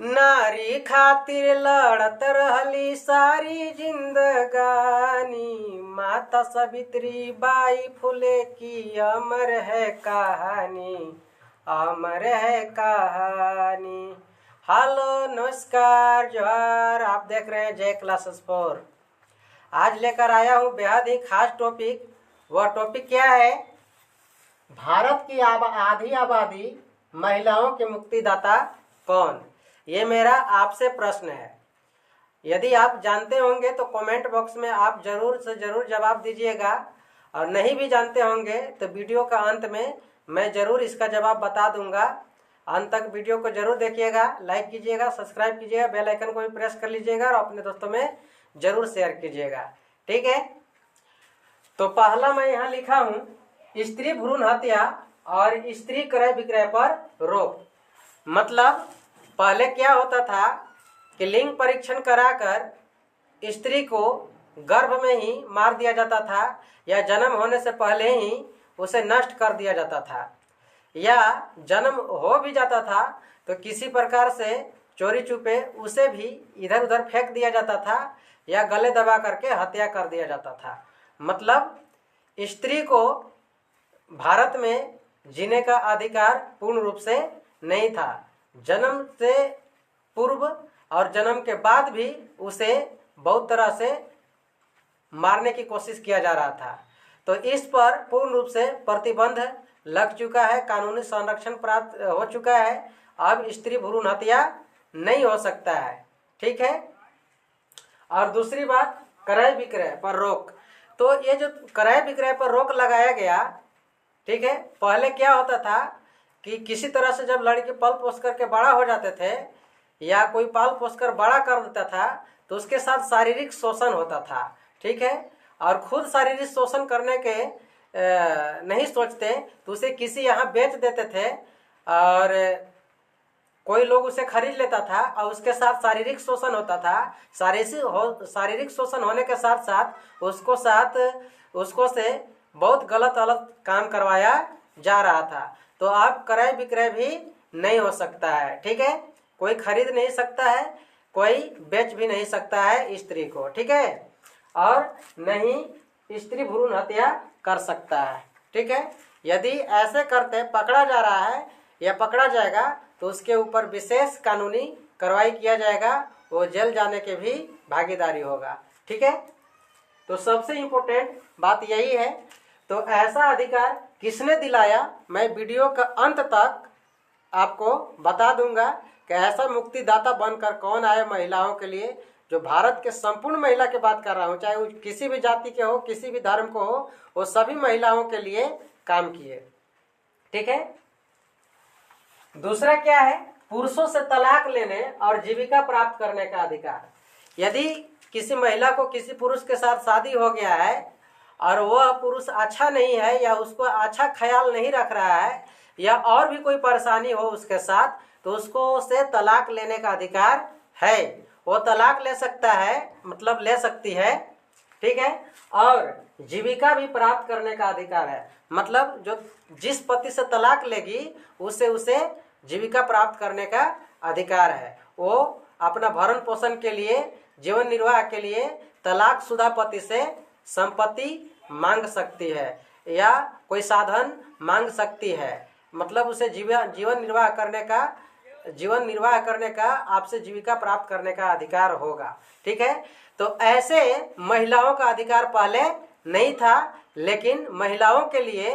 नारी खातिर लड़त रहली सारी जिंदगानी, माता सावित्री बाई फुले की अमर है कहानी, अमर है कहानी। हेलो नमस्कार जोहार, आप देख रहे हैं जय क्लासेस 4। आज लेकर आया हूँ बेहद ही खास टॉपिक। वह टॉपिक क्या है? भारत की आधी आबादी महिलाओं के मुक्तिदाता कौन? ये मेरा आपसे प्रश्न है। यदि आप जानते होंगे तो कमेंट बॉक्स में आप जरूर से जरूर जवाब दीजिएगा, और नहीं भी जानते होंगे तो वीडियो का अंत में मैं जरूर इसका जवाब बता दूंगा। अंत तक वीडियो को जरूर देखिएगा, लाइक कीजिएगा, सब्सक्राइब कीजिएगा, बेल आइकन को भी प्रेस कर लीजिएगा और अपने दोस्तों में जरूर शेयर कीजिएगा। ठीक है, तो पहला मैं यहाँ लिखा हूँ, स्त्री भ्रूण हत्या और स्त्री क्रय विक्रय पर रोक। मतलब पहले क्या होता था कि लिंग परीक्षण कराकर स्त्री को गर्भ में ही मार दिया जाता था, या जन्म होने से पहले ही उसे नष्ट कर दिया जाता था, या जन्म हो भी जाता था तो किसी प्रकार से चोरी छुपे उसे भी इधर उधर फेंक दिया जाता था, या गले दबा करके हत्या कर दिया जाता था। मतलब स्त्री को भारत में जीने का अधिकार पूर्ण रूप से नहीं था। जन्म से पूर्व और जन्म के बाद भी उसे बहुत तरह से मारने की कोशिश किया जा रहा था। तो इस पर पूर्ण रूप से प्रतिबंध लग चुका है, कानूनी संरक्षण प्राप्त हो चुका है। अब स्त्री भ्रूण हत्या नहीं हो सकता है। ठीक है, और दूसरी बात, क्रय विक्रय पर रोक। तो ये जो क्रय विक्रय पर रोक लगाया गया, ठीक है, पहले क्या होता था कि किसी तरह से जब लड़के पल पोस करके बड़ा हो जाते थे, या कोई पाल पोस कर बड़ा कर देता था, तो उसके साथ शारीरिक शोषण होता था। ठीक है, और खुद शारीरिक शोषण करने के नहीं सोचते तो उसे किसी यहाँ बेच देते थे, और कोई लोग उसे खरीद लेता था और उसके साथ शारीरिक शोषण होता था। शारीरिक शोषण होने के साथ साथ उसको से बहुत गलत काम करवाया जा रहा था। तो अब क्रय विक्रय भी नहीं हो सकता है। ठीक है, कोई खरीद नहीं सकता है, कोई बेच भी नहीं सकता है स्त्री को। ठीक है, और नहीं स्त्री भ्रूण हत्या कर सकता है। ठीक है, यदि ऐसे करते पकड़ा जा रहा है या पकड़ा जाएगा तो उसके ऊपर विशेष कानूनी कार्रवाई किया जाएगा, वो जेल जाने के भी भागीदारी होगा। ठीक है, तो सबसे इम्पोर्टेंट बात यही है। तो ऐसा अधिकार किसने दिलाया, मैं वीडियो का अंत तक आपको बता दूंगा कि ऐसा मुक्तिदाता बनकर कौन आए महिलाओं के लिए, जो भारत के संपूर्ण महिला की बात कर रहा हूँ, चाहे वो किसी भी जाति के हो, किसी भी धर्म को हो, वो सभी महिलाओं के लिए काम किए। ठीक है, दूसरा क्या है, पुरुषों से तलाक लेने और जीविका प्राप्त करने का अधिकार। यदि किसी महिला को किसी पुरुष के साथ शादी हो गया है और वह पुरुष अच्छा नहीं है, या उसको अच्छा ख्याल नहीं रख रहा है, या और भी कोई परेशानी हो उसके साथ, तो उसको से तलाक लेने का अधिकार है। वो तलाक ले सकता है, मतलब ले सकती है। ठीक है, और जीविका भी प्राप्त करने का अधिकार है। मतलब जो जिस पति से तलाक लेगी उसे जीविका प्राप्त करने का अधिकार है। वो अपना भरण पोषण के लिए, जीवन निर्वाह के लिए तलाकशुदा पति से संपत्ति मांग सकती है, या कोई साधन मांग सकती है। मतलब उसे जीवन निर्वाह करने का आपसे जीविका प्राप्त करने का अधिकार होगा। ठीक है, तो ऐसे महिलाओं का अधिकार पहले नहीं था, लेकिन महिलाओं के लिए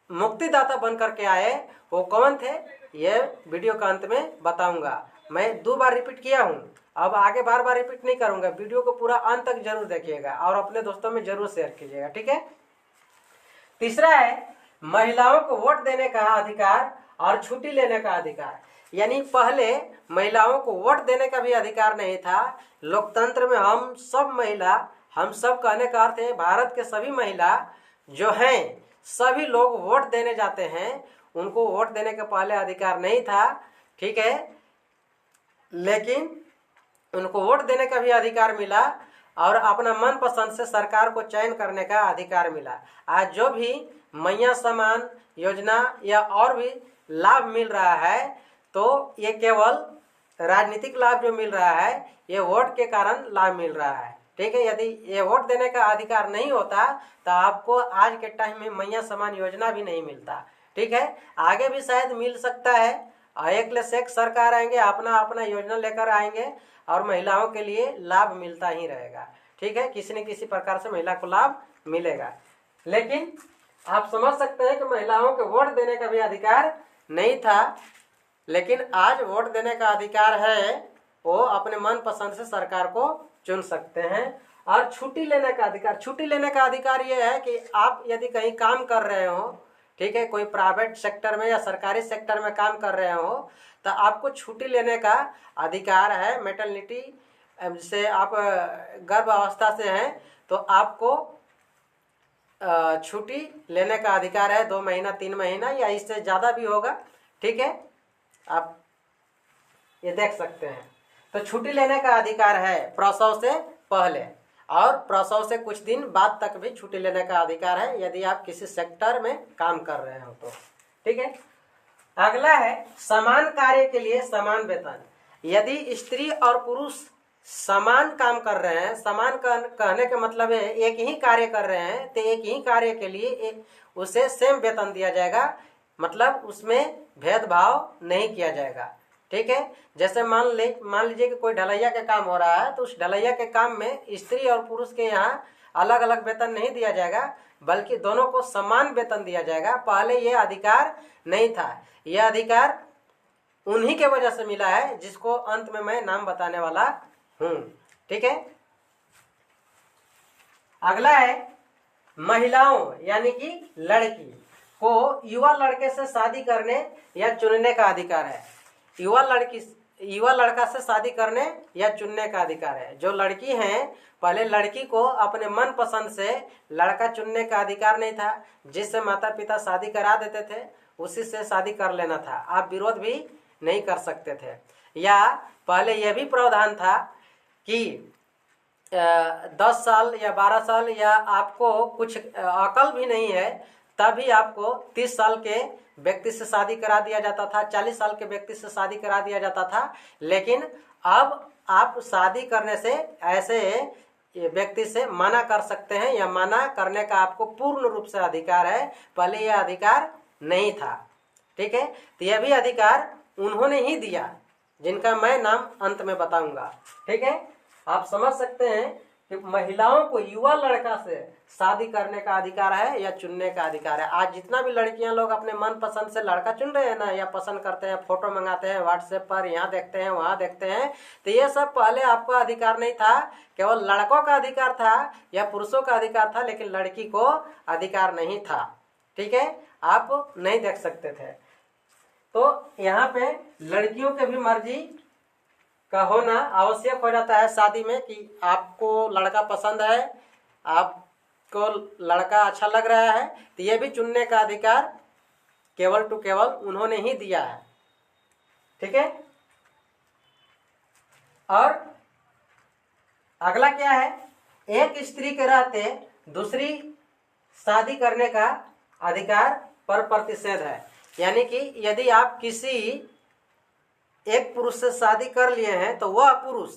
मुक्तिदाता बनकर के आए, वो कौन थे, ये वीडियो का अंत में बताऊंगा। मैं 2 बार रिपीट किया हूँ, अब आगे बार बार रिपीट नहीं करूंगा। वीडियो को पूरा अंत तक जरूर देखिएगा और अपने दोस्तों में जरूर शेयर कीजिएगा। ठीक है, तीसरा है महिलाओं को वोट देने का अधिकार और छुट्टी लेने का अधिकार। यानी पहले महिलाओं को वोट देने का भी अधिकार नहीं था। लोकतंत्र में हम सब कहने का अर्थ है भारत के सभी महिला जो हैं, सभी लोग वोट देने जाते हैं। उनको वोट देने का पहले अधिकार नहीं था। ठीक है, लेकिन उनको वोट देने का भी अधिकार मिला और अपना मनपसंद से सरकार को चयन करने का अधिकार मिला। आज जो भी मैया सम्मान योजना या और भी लाभ मिल रहा है, तो ये केवल राजनीतिक लाभ जो मिल रहा है ये वोट के कारण लाभ मिल रहा है। ठीक है, यदि ये वोट देने का अधिकार नहीं होता तो आपको आज के टाइम में मैया समान योजना भी नहीं मिलता। ठीक है, आगे भी शायद मिल सकता है, एक से एक सरकार आएंगे, अपना अपना योजना लेकर आएंगे और महिलाओं के लिए लाभ मिलता ही रहेगा। ठीक है, किसी न किसी प्रकार से महिला को लाभ मिलेगा। लेकिन आप समझ सकते हैं कि महिलाओं को वोट देने का भी अधिकार नहीं था, लेकिन आज वोट देने का अधिकार है, वो अपने मन पसंद से सरकार को चुन सकते हैं। और छुट्टी लेने का अधिकार, छुट्टी लेने का अधिकार ये है कि आप यदि कहीं काम कर रहे हो, ठीक है, कोई प्राइवेट सेक्टर में या सरकारी सेक्टर में काम कर रहे हो, तो आपको छुट्टी लेने का अधिकार है। मैटरनिटी से आप गर्भ अवस्था से हैं तो आपको छुट्टी लेने का अधिकार है, 2 महीना 3 महीना या इससे ज़्यादा भी होगा। ठीक है, आप ये देख सकते हैं। तो छुट्टी लेने का अधिकार है प्रसव से पहले, और प्रसव से कुछ दिन बाद तक भी छुट्टी लेने का अधिकार है यदि आप किसी सेक्टर में काम कर रहे हो तो। ठीक है, अगला है समान कार्य के लिए समान वेतन। यदि स्त्री और पुरुष समान काम कर रहे हैं, समान कहने का मतलब है एक ही कार्य कर रहे हैं, तो एक ही कार्य के लिए उसे सेम वेतन दिया जाएगा, मतलब उसमें भेदभाव नहीं किया जाएगा। ठीक है, जैसे मान लीजिए कि कोई ढलैया का काम हो रहा है, तो उस ढलैया के काम में स्त्री और पुरुष के यहाँ अलग अलग वेतन नहीं दिया जाएगा, बल्कि दोनों को समान वेतन दिया जाएगा। पहले ये अधिकार नहीं था, यह अधिकार उन्हीं के वजह से मिला है जिसको अंत में मैं नाम बताने वाला हूँ। ठीक है, अगला है महिलाओं यानी कि लड़की को युवा लड़के से शादी करने या चुनने का अधिकार है। युवा लड़का से शादी करने या चुनने का अधिकार है। जो लड़की हैं, पहले लड़की को अपने मन पसंद से लड़का चुनने का अधिकार नहीं था, जिससे माता पिता शादी करा देते थे उसी से शादी कर लेना था, आप विरोध भी नहीं कर सकते थे। या पहले यह भी प्रावधान था कि 10 साल या 12 साल या आपको कुछ अकल भी नहीं है तभी आपको 30 साल के व्यक्ति से शादी करा दिया जाता था, 40 साल के व्यक्ति से शादी करा दिया जाता था। लेकिन अब आप शादी करने से ऐसे व्यक्ति से मना कर सकते हैं, या मना करने का आपको पूर्ण रूप से अधिकार है, पहले यह अधिकार नहीं था। ठीक है, तो यह भी अधिकार उन्होंने ही दिया जिनका मैं नाम अंत में बताऊंगा। ठीक है, आप समझ सकते हैं कि महिलाओं को युवा लड़का से शादी करने का अधिकार है या चुनने का अधिकार है। आज जितना भी लड़कियां लोग अपने मन पसंद से लड़का चुन रहे हैं ना, या पसंद करते हैं, फोटो मंगाते हैं व्हाट्सएप पर, यहाँ देखते हैं वहाँ देखते हैं, तो ये सब पहले आपका अधिकार नहीं था, केवल लड़कों का अधिकार था या पुरुषों का अधिकार था, लेकिन लड़की को अधिकार नहीं था। ठीक है, आप नहीं देख सकते थे। तो यहाँ पे लड़कियों के भी मर्जी का होना आवश्यक हो जाता है शादी में, कि आपको लड़का पसंद है, आपको लड़का अच्छा लग रहा है, तो ये भी चुनने का अधिकार केवल टू केवल उन्होंने ही दिया है। ठीक है, और अगला क्या है, एक स्त्री के रहते दूसरी शादी करने का अधिकार पर प्रतिषेध है। यानी कि यदि आप किसी एक पुरुष से शादी कर लिए हैं तो वह पुरुष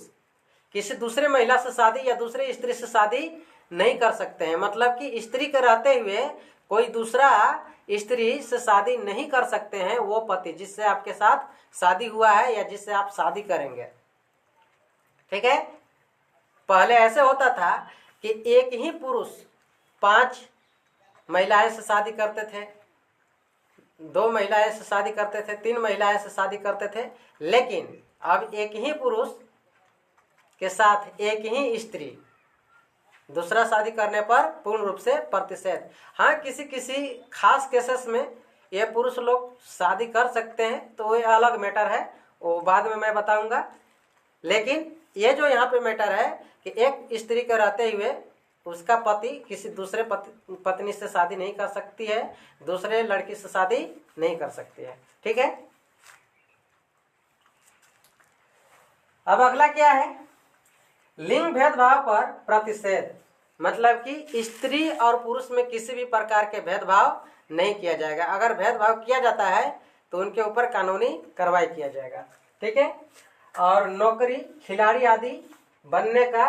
किसी दूसरे महिला से शादी या दूसरे स्त्री से शादी नहीं कर सकते हैं। मतलब कि स्त्री के रहते हुए कोई दूसरा स्त्री से शादी नहीं कर सकते हैं वो पति जिससे आपके साथ शादी हुआ है या जिससे आप शादी करेंगे। ठीक है, पहले ऐसे होता था कि एक ही पुरुष 5 महिलाएं से शादी करते थे, 2 महिलाएं से शादी करते थे, 3 महिलाएं से शादी करते थे। लेकिन अब एक ही पुरुष के साथ एक ही स्त्री दूसरा शादी करने पर पूर्ण रूप से प्रतिषेध। हाँ, किसी किसी खास केसेस में ये पुरुष लोग शादी कर सकते हैं, तो ये अलग मैटर है, वो बाद में मैं बताऊंगा। लेकिन ये जो यहाँ पे मैटर है कि एक स्त्री के रहते हुए उसका पति किसी दूसरे पत्नी से शादी नहीं कर सकती है, दूसरे लड़की से शादी नहीं कर सकती है। ठीक है, अब अगला क्या है, लिंग भेदभाव पर प्रतिषेध। मतलब कि स्त्री और पुरुष में किसी भी प्रकार के भेदभाव नहीं किया जाएगा। अगर भेदभाव किया जाता है तो उनके ऊपर कानूनी कार्रवाई किया जाएगा। ठीक है। और नौकरी, खिलाड़ी आदि बनने का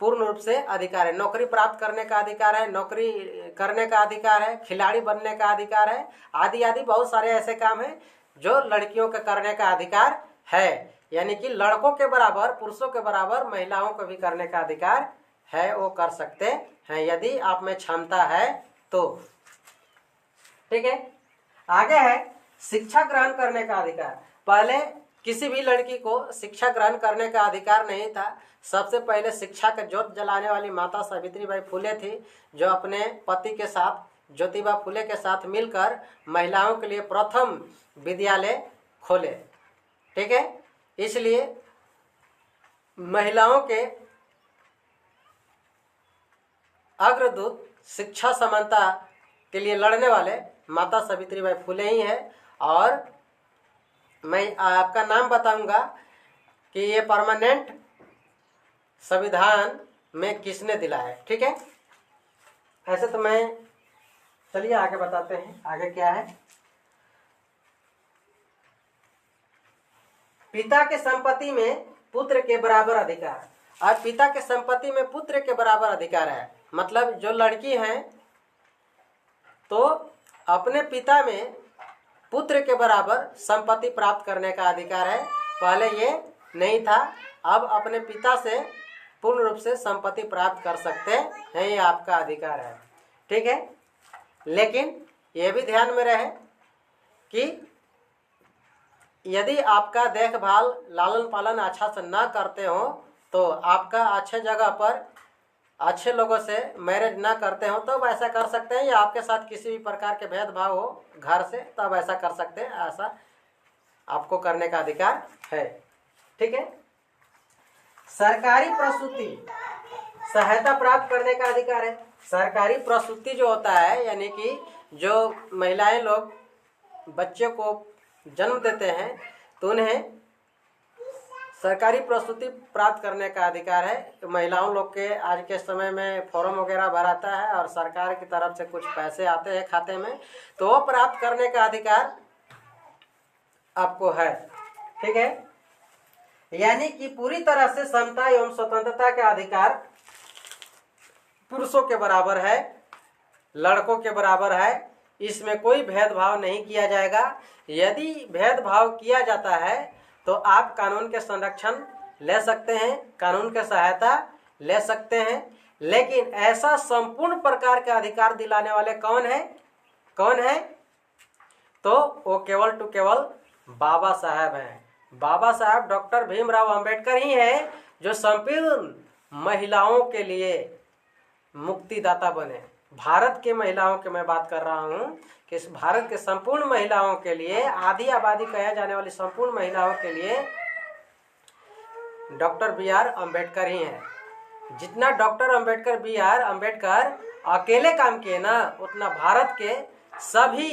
पूर्ण रूप से अधिकार है। नौकरी प्राप्त करने का अधिकार है, नौकरी करने का अधिकार है, खिलाड़ी बनने का अधिकार है, आदि आदि बहुत सारे ऐसे काम हैं जो लड़कियों के करने का अधिकार है। यानी कि लड़कों के बराबर, पुरुषों के बराबर महिलाओं को भी करने का अधिकार है, वो कर सकते हैं यदि आप में क्षमता है तो। ठीक है। आगे है शिक्षा ग्रहण करने का अधिकार। पहले किसी भी लड़की को शिक्षा ग्रहण करने का अधिकार नहीं था। सबसे पहले शिक्षा का ज्योत जलाने वाली माता सावित्रीबाई फुले थी, जो अपने पति के साथ, ज्योतिबा फुले के साथ मिलकर महिलाओं के लिए प्रथम विद्यालय खोले। ठीक है। इसलिए महिलाओं के अग्रदूत, शिक्षा समानता के लिए लड़ने वाले माता सावित्रीबाई फुले ही है। और मैं आपका नाम बताऊंगा कि ये परमानेंट संविधान में किसने दिला है। ठीक है। ऐसे तो मैं, चलिए आगे बताते हैं। आगे क्या है? पिता के संपत्ति में पुत्र के बराबर अधिकार। और पिता के संपत्ति में पुत्र के बराबर अधिकार है, मतलब जो लड़की है तो अपने पिता में पुत्र के बराबर संपत्ति प्राप्त करने का अधिकार है। पहले ये नहीं था, अब अपने पिता से पूर्ण रूप से संपत्ति प्राप्त कर सकते हैं, ये आपका अधिकार है। ठीक है। लेकिन ये भी ध्यान में रहे कि यदि आपका देखभाल, लालन पालन अच्छा से ना करते हो, तो आपका अच्छे जगह पर अच्छे लोगों से मैरिज ना करते हो तब ऐसा कर सकते हैं, या आपके साथ किसी भी प्रकार के भेदभाव हो घर से तब ऐसा कर सकते हैं। ऐसा आपको करने का अधिकार है। ठीक है। सरकारी प्रसूति सहायता प्राप्त करने का अधिकार है। सरकारी प्रसूति जो होता है, यानी कि जो महिलाएं लोग बच्चे को जन्म देते हैं तो उन्हें सरकारी प्रसूति प्राप्त करने का अधिकार है। महिलाओं लोग के आज के समय में फॉर्म वगैरह भराता है और सरकार की तरफ से कुछ पैसे आते हैं खाते में, तो वो प्राप्त करने का अधिकार आपको है। ठीक है। यानी कि पूरी तरह से समता एवं स्वतंत्रता का अधिकार पुरुषों के बराबर है, लड़कों के बराबर है। इसमें कोई भेदभाव नहीं किया जाएगा। यदि भेदभाव किया जाता है तो आप कानून के संरक्षण ले सकते हैं, कानून की सहायता ले सकते हैं। लेकिन ऐसा संपूर्ण प्रकार के अधिकार दिलाने वाले कौन है? तो वो केवल टू केवल बाबा साहब हैं। बाबा साहब डॉक्टर भीमराव अंबेडकर ही हैं जो संपूर्ण महिलाओं के लिए मुक्तिदाता बने। भारत के महिलाओं की मैं बात कर रहा हूँ कि इस भारत के संपूर्ण महिलाओं के लिए, आधी आबादी कहा जाने वाली संपूर्ण महिलाओं के लिए डॉक्टर बी आर अम्बेडकर ही हैं। जितना डॉक्टर बी आर अम्बेडकर अकेले काम किए ना, उतना भारत के सभी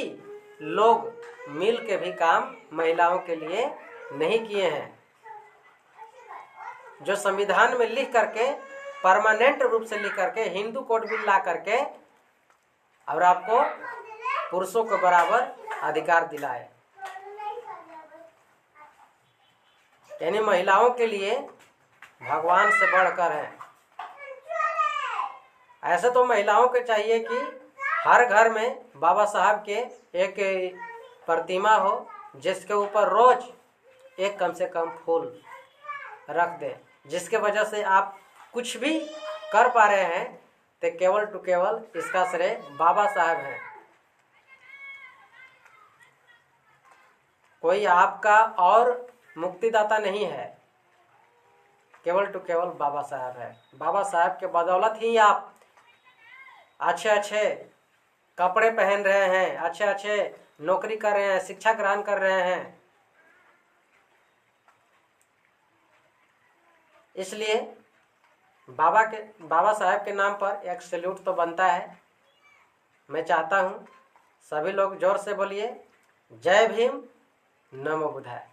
लोग मिल के भी काम महिलाओं के लिए नहीं किए हैं। जो संविधान में लिख करके, परमानेंट रूप से लिख करके, हिंदू कोड बिल ला करके और आपको पुरुषों के बराबर अधिकार दिलाए, यानी महिलाओं के लिए भगवान से बढ़कर है। ऐसे तो महिलाओं को चाहिए कि हर घर में बाबा साहब के एक प्रतिमा हो, जिसके ऊपर रोज एक कम से कम फूल रख दें, जिसके वजह से आप कुछ भी कर पा रहे हैं तो केवल टू केवल इसका श्रेय बाबा साहब हैं। कोई आपका और मुक्तिदाता नहीं है, केवल टू केवल बाबा साहब है। बाबा साहब के बदौलत ही आप अच्छे अच्छे कपड़े पहन रहे हैं, अच्छे अच्छे नौकरी कर रहे हैं, शिक्षा ग्रहण कर रहे हैं। इसलिए बाबा साहब के नाम पर एक सैल्यूट तो बनता है। मैं चाहता हूँ सभी लोग जोर से बोलिए, जय भीम, नमो बुद्धाय।